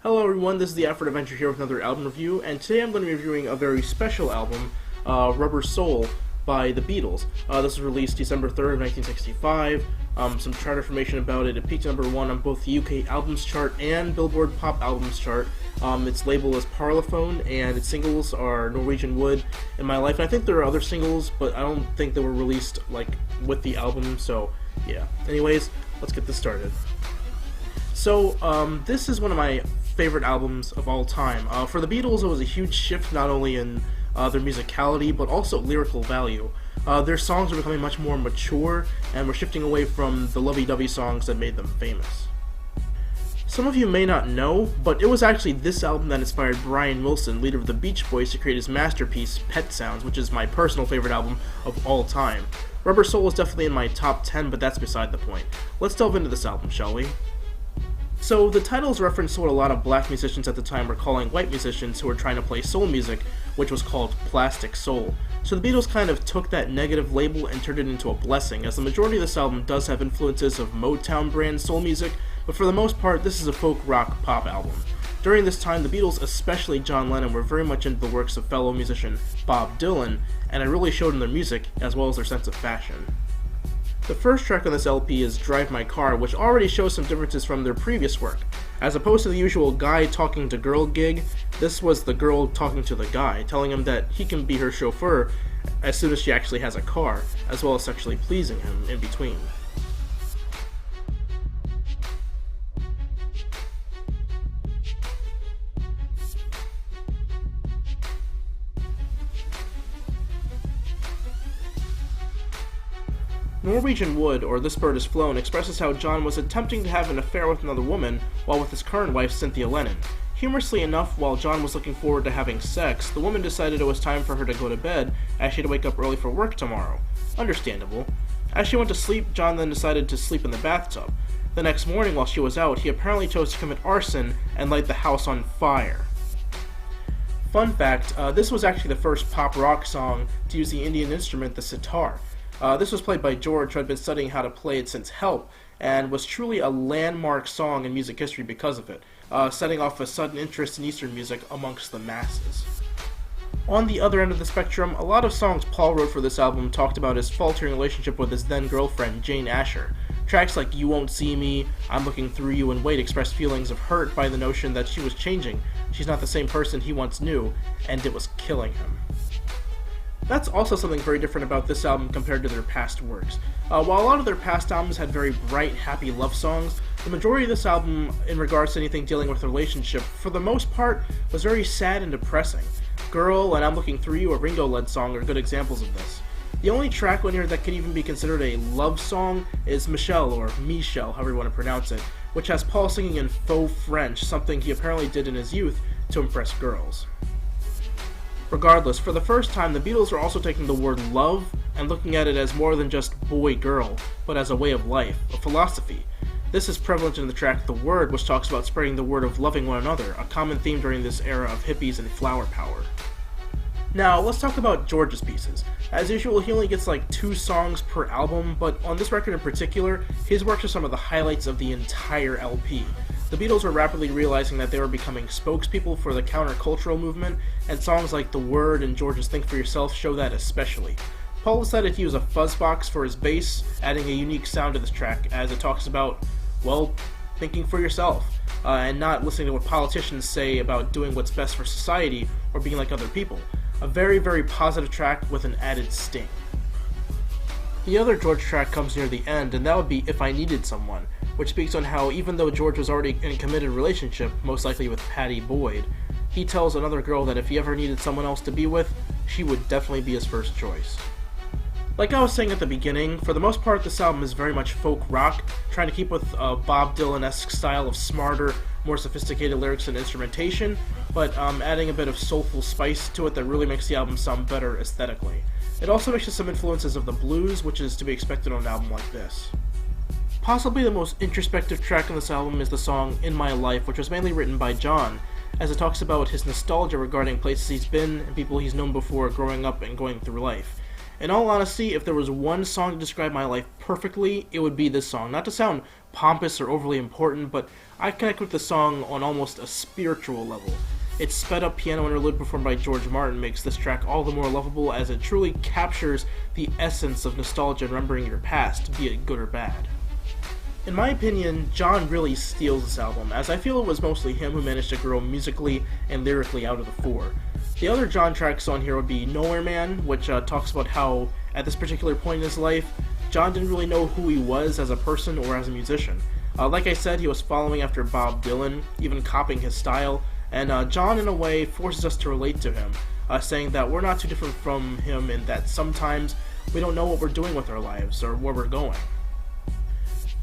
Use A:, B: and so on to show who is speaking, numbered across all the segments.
A: Hello everyone, this is the Effort Adventure here with another album review, and today I'm going to be reviewing a very special album, Rubber Soul by the Beatles. This was released December 3rd, 1965. Some chart information about it. It peaked number 1 on both the UK Albums Chart and Billboard Pop Albums Chart. Its label is Parlophone, and its singles are Norwegian Wood and My Life. And I think there are other singles, but I don't think they were released with the album, so yeah. Anyways, let's get this started. So, this is one of my favorite albums of all time. For the Beatles, it was a huge shift not only in their musicality, but also lyrical value. Their songs were becoming much more mature, and were shifting away from the lovey-dovey songs that made them famous. Some of you may not know, but it was actually this album that inspired Brian Wilson, leader of the Beach Boys, to create his masterpiece, Pet Sounds, which is my personal favorite album of all time. Rubber Soul is definitely in my top 10, but that's beside the point. Let's delve into this album, shall we? So, the title is reference to what a lot of black musicians at the time were calling white musicians who were trying to play soul music, which was called plastic soul. So the Beatles kind of took that negative label and turned it into a blessing, as the majority of this album does have influences of Motown brand soul music, but for the most part, this is a folk rock pop album. During this time, the Beatles, especially John Lennon, were very much into the works of fellow musician Bob Dylan, and it really showed in their music, as well as their sense of fashion. The first track on this LP is Drive My Car, which already shows some differences from their previous work. As opposed to the usual guy talking to girl gig, this was the girl talking to the guy, telling him that he can be her chauffeur as soon as she actually has a car, as well as sexually pleasing him in between. Norwegian Wood, or This Bird Has Flown, expresses how John was attempting to have an affair with another woman while with his current wife, Cynthia Lennon. Humorously enough, while John was looking forward to having sex, the woman decided it was time for her to go to bed, as she had to wake up early for work tomorrow. Understandable. As she went to sleep, John then decided to sleep in the bathtub. The next morning, while she was out, he apparently chose to commit arson and light the house on fire. Fun fact, this was actually the first pop rock song to use the Indian instrument, the sitar. This was played by George, who had been studying how to play it since Help, and was truly a landmark song in music history because of it, setting off a sudden interest in Eastern music amongst the masses. On the other end of the spectrum, a lot of songs Paul wrote for this album talked about his faltering relationship with his then-girlfriend, Jane Asher. Tracks like You Won't See Me, I'm Looking Through You, and Wait expressed feelings of hurt by the notion that she was changing, she's not the same person he once knew, and it was killing him. That's also something very different about this album compared to their past works. While a lot of their past albums had very bright, happy love songs, the majority of this album, in regards to anything dealing with a relationship, for the most part, was very sad and depressing. Girl and I'm Looking Through You, a Ringo-led song, are good examples of this. The only track on here that could even be considered a love song is Michelle, or Michelle, however you want to pronounce it, which has Paul singing in faux French, something he apparently did in his youth to impress girls. Regardless, for the first time, the Beatles are also taking the word love and looking at it as more than just boy-girl, but as a way of life, a philosophy. This is prevalent in the track The Word, which talks about spreading the word of loving one another, a common theme during this era of hippies and flower power. Now, let's talk about George's pieces. As usual, he only gets like 2 songs per album, but on this record in particular, his works are some of the highlights of the entire LP. The Beatles were rapidly realizing that they were becoming spokespeople for the countercultural movement, and songs like The Word and George's Think For Yourself show that especially. Paul decided to use a fuzzbox for his bass, adding a unique sound to this track, as it talks about, well, thinking for yourself, and not listening to what politicians say about doing what's best for society or being like other people. A very, very positive track with an added sting. The other George track comes near the end, and that would be If I Needed Someone, which speaks on how even though George was already in a committed relationship, most likely with Pattie Boyd, he tells another girl that if he ever needed someone else to be with, she would definitely be his first choice. Like I was saying at the beginning, for the most part this album is very much folk rock, trying to keep with a Bob Dylan-esque style of smarter, more sophisticated lyrics and instrumentation, but adding a bit of soulful spice to it that really makes the album sound better aesthetically. It also mixes some influences of the blues, which is to be expected on an album like this. Possibly the most introspective track on this album is the song In My Life, which was mainly written by John, as it talks about his nostalgia regarding places he's been and people he's known before growing up and going through life. In all honesty, if there was one song to describe my life perfectly, it would be this song. Not to sound pompous or overly important, but I connect with the song on almost a spiritual level. Its sped-up piano interlude performed by George Martin makes this track all the more lovable, as it truly captures the essence of nostalgia and remembering your past, be it good or bad. In my opinion, John really steals this album, as I feel it was mostly him who managed to grow musically and lyrically out of the four. The other John tracks on here would be Nowhere Man, which talks about how, at this particular point in his life, John didn't really know who he was as a person or as a musician. Like I said, he was following after Bob Dylan, even copying his style, and John, in a way, forces us to relate to him, saying that we're not too different from him in that sometimes we don't know what we're doing with our lives or where we're going.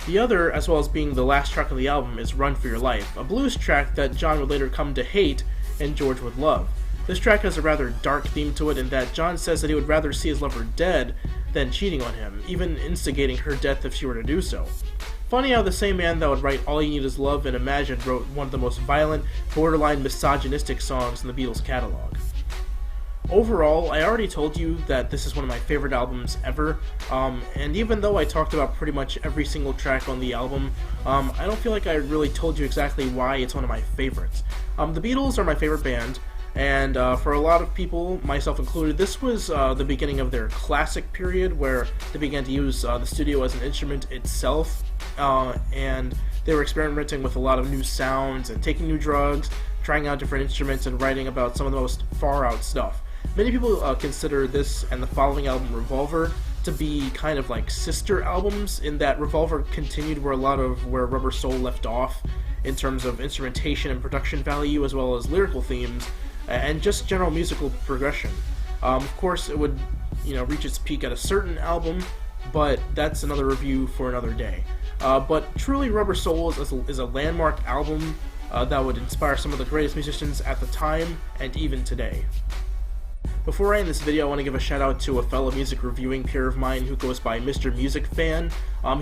A: The other, as well as being the last track of the album, is Run For Your Life, a blues track that John would later come to hate and George would love. This track has a rather dark theme to it in that John says that he would rather see his lover dead than cheating on him, even instigating her death if she were to do so. Funny how the same man that would write All You Need Is Love and Imagine wrote one of the most violent, borderline misogynistic songs in the Beatles catalog. Overall, I already told you that this is one of my favorite albums ever, and even though I talked about pretty much every single track on the album, I don't feel like I really told you exactly why it's one of my favorites. The Beatles are my favorite band, and for a lot of people, myself included, this was the beginning of their classic period where they began to use the studio as an instrument itself, and they were experimenting with a lot of new sounds and taking new drugs, trying out different instruments, and writing about some of the most far-out stuff. Many people consider this and the following album, Revolver, to be kind of like sister albums, in that Revolver continued where Rubber Soul left off in terms of instrumentation and production value, as well as lyrical themes and just general musical progression. Of course, it would reach its peak at a certain album, but that's another review for another day. But truly, Rubber Soul is a landmark album that would inspire some of the greatest musicians at the time and even today. Before I end this video, I want to give a shout out to a fellow music reviewing peer of mine who goes by Mr. Music Fan.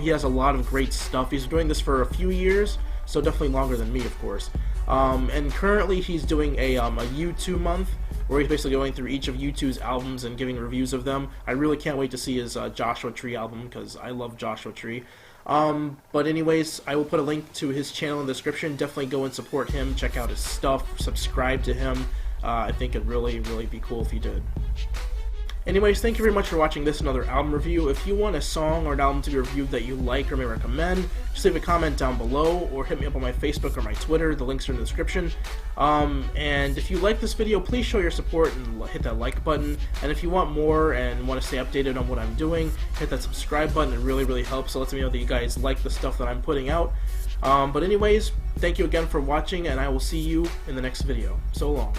A: He has a lot of great stuff. He's been doing this for a few years, so definitely longer than me, of course. And currently he's doing a U2 month, where he's basically going through each of U2's albums and giving reviews of them. I really can't wait to see his Joshua Tree album, because I love Joshua Tree. But anyways, I will put a link to his channel in the description. Definitely go and support him, check out his stuff, subscribe to him. I think it'd really be cool if you did. Anyways, thank you very much for watching this another album review. If you want a song or an album to be reviewed that you like or may recommend, just leave a comment down below or hit me up on my Facebook or my Twitter. The links are in the description. And if you like this video, please show your support and hit that like button. And if you want more and want to stay updated on what I'm doing, hit that subscribe button. It really helps. It lets me know that you guys like the stuff that I'm putting out. But anyways, thank you again for watching, and I will see you in the next video. So long.